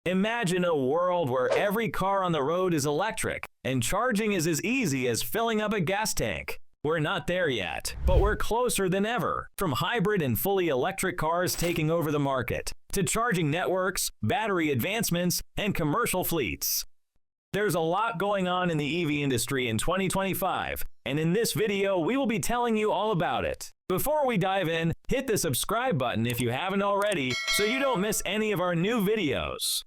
Imagine a world where every car on the road is electric and charging is as easy as filling up a gas tank. We're not there yet, but we're closer than ever. From hybrid and fully electric cars taking over the market, to charging networks, battery advancements, and commercial fleets. There's a lot going on in the EV industry in 2025, and in this video we will be telling you all about it. Before we dive in, hit the subscribe button if you haven't already so you don't miss any of our new videos.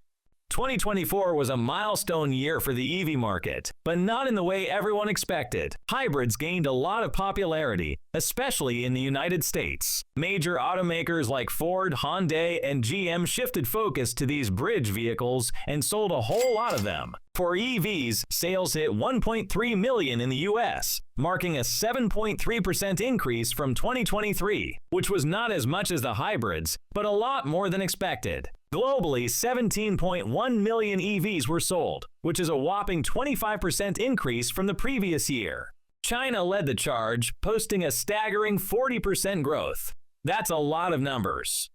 2024 was a milestone year for the EV market, but not in the way everyone expected. Hybrids gained a lot of popularity, especially in the United States. Major automakers like Ford, Hyundai, and GM shifted focus to these bridge vehicles and sold a whole lot of them. For EVs, sales hit 1.3 million in the US, marking a 7.3% increase from 2023, which was not as much as the hybrids, but a lot more than expected. Globally, 17.1 million EVs were sold, which is a whopping 25% increase from the previous year. China led the charge, posting a staggering 40% growth. That's a lot of numbers.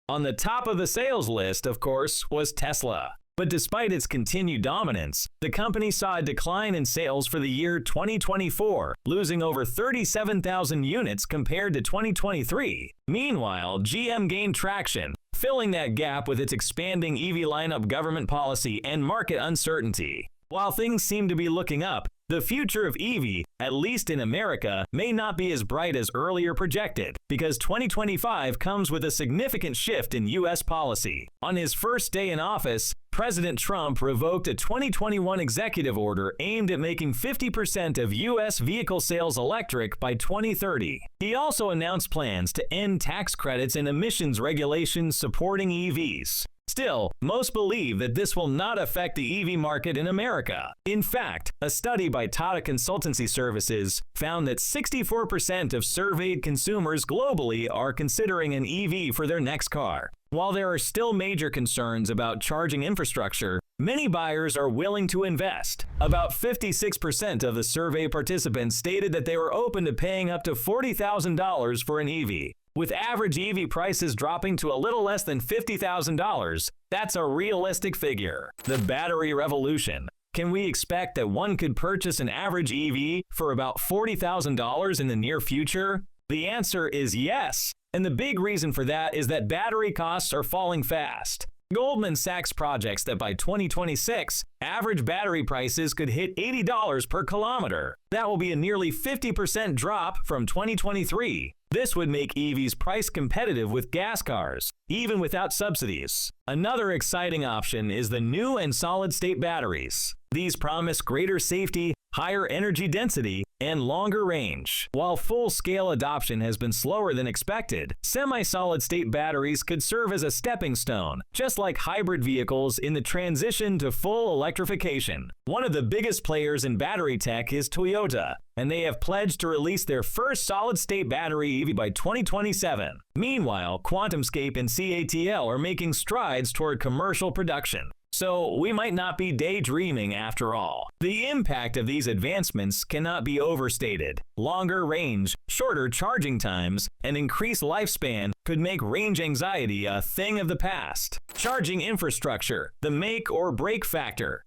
On the top of the sales list, of course, was Tesla. But despite its continued dominance, the company saw a decline in sales for the year 2024, losing over 37,000 units compared to 2023. Meanwhile, GM gained traction, filling that gap with its expanding EV lineup, government policy, and market uncertainty. While things seem to be looking up, the future of EV, at least in America, may not be as bright as earlier projected, because 2025 comes with a significant shift in U.S. policy. On his first day in office, President Trump revoked a 2021 executive order aimed at making 50% of U.S. vehicle sales electric by 2030. He also announced plans to end tax credits and emissions regulations supporting EVs. Still, most believe that this will not affect the EV market in America. In fact, a study by Tata Consultancy Services found that 64% of surveyed consumers globally are considering an EV for their next car. While there are still major concerns about charging infrastructure, many buyers are willing to invest. About 56% of the survey participants stated that they were open to paying up to $40,000 for an EV. With average EV prices dropping to a little less than $50,000, that's a realistic figure. The battery revolution. Can we expect that one could purchase an average EV for about $40,000 in the near future? The answer is yes. And the big reason for that is that battery costs are falling fast. Goldman Sachs projects that by 2026, average battery prices could hit $80 per kilometer. That will be a nearly 50% drop from 2023. This would make EVs price competitive with gas cars, even without subsidies. Another exciting option is the new and solid-state batteries. These promise greater safety, higher energy density, and longer range. While full-scale adoption has been slower than expected, semi-solid-state batteries could serve as a stepping stone, just like hybrid vehicles in the transition to full electrification. One of the biggest players in battery tech is Toyota, and they have pledged to release their first solid-state battery EV by 2027. Meanwhile, QuantumScape and CATL are making strides toward commercial production. So we might not be daydreaming after all. The impact of these advancements cannot be overstated. Longer range, shorter charging times, and increased lifespan could make range anxiety a thing of the past. Charging infrastructure, the make or break factor.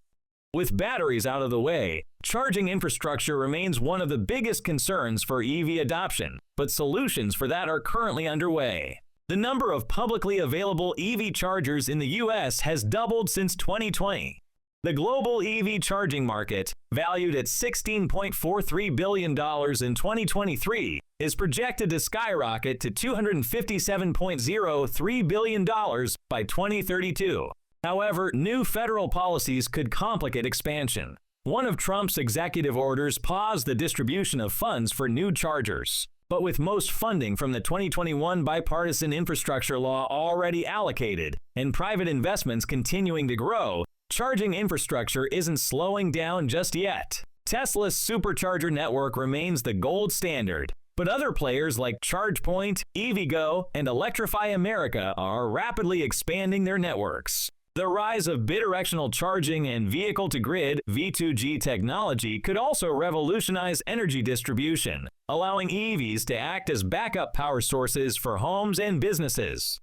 With batteries out of the way, charging infrastructure remains one of the biggest concerns for EV adoption, but solutions for that are currently underway. The number of publicly available EV chargers in the US has doubled since 2020. The global EV charging market, valued at $16.43 billion in 2023, is projected to skyrocket to $257.03 billion by 2032. However, new federal policies could complicate expansion. One of Trump's executive orders paused the distribution of funds for new chargers. But with most funding from the 2021 bipartisan infrastructure law already allocated and private investments continuing to grow, charging infrastructure isn't slowing down just yet. Tesla's supercharger network remains the gold standard, but other players like ChargePoint, EVgo, and Electrify America are rapidly expanding their networks. The rise of bidirectional charging and vehicle-to-grid (V2G) technology could also revolutionize energy distribution, allowing EVs to act as backup power sources for homes and businesses.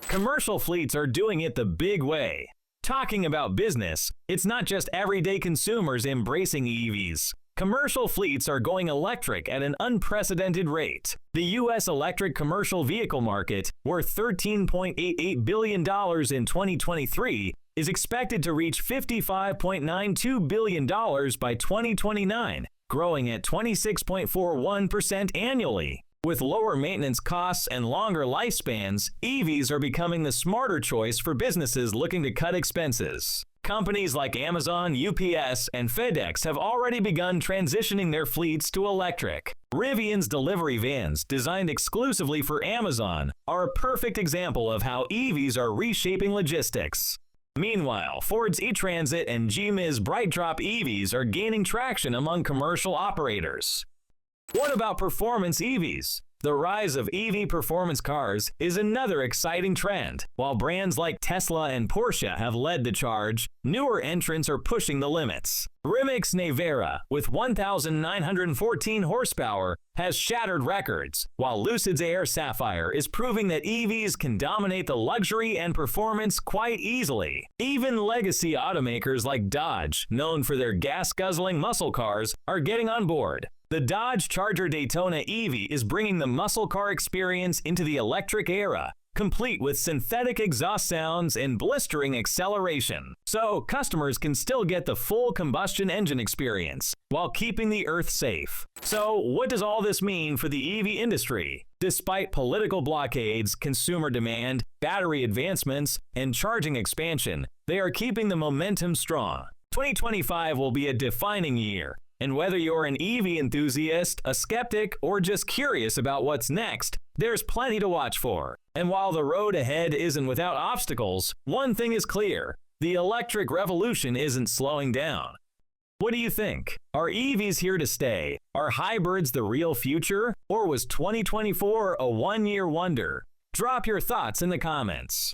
Commercial fleets are doing it the big way. Talking about business, it's not just everyday consumers embracing EVs. Commercial fleets are going electric at an unprecedented rate. The U.S. electric commercial vehicle market, worth $13.88 billion in 2023, is expected to reach $55.92 billion by 2029, growing at 26.41% annually. With lower maintenance costs and longer lifespans, EVs are becoming the smarter choice for businesses looking to cut expenses. Companies like Amazon, UPS, and FedEx have already begun transitioning their fleets to electric. Rivian's delivery vans, designed exclusively for Amazon, are a perfect example of how EVs are reshaping logistics. Meanwhile, Ford's E-Transit and GM's BrightDrop EVs are gaining traction among commercial operators. What about performance EVs? The rise of EV performance cars is another exciting trend. While brands like Tesla and Porsche have led the charge, newer entrants are pushing the limits. Rimac Nevera, with 1,914 horsepower, has shattered records, while Lucid's Air Sapphire is proving that EVs can dominate the luxury and performance quite easily. Even legacy automakers like Dodge, known for their gas-guzzling muscle cars, are getting on board. The Dodge Charger Daytona EV is bringing the muscle car experience into the electric era, complete with synthetic exhaust sounds and blistering acceleration. So customers can still get the full combustion engine experience while keeping the earth safe. So what does all this mean for the EV industry? Despite political blockades, consumer demand, battery advancements, and charging expansion, they are keeping the momentum strong. 2025 will be a defining year. And whether you're an EV enthusiast, a skeptic, or just curious about what's next, there's plenty to watch for. And while the road ahead isn't without obstacles, one thing is clear: the electric revolution isn't slowing down. What do you think? Are EVs here to stay? Are hybrids the real future? Or was 2024 a one-year wonder? Drop your thoughts in the comments.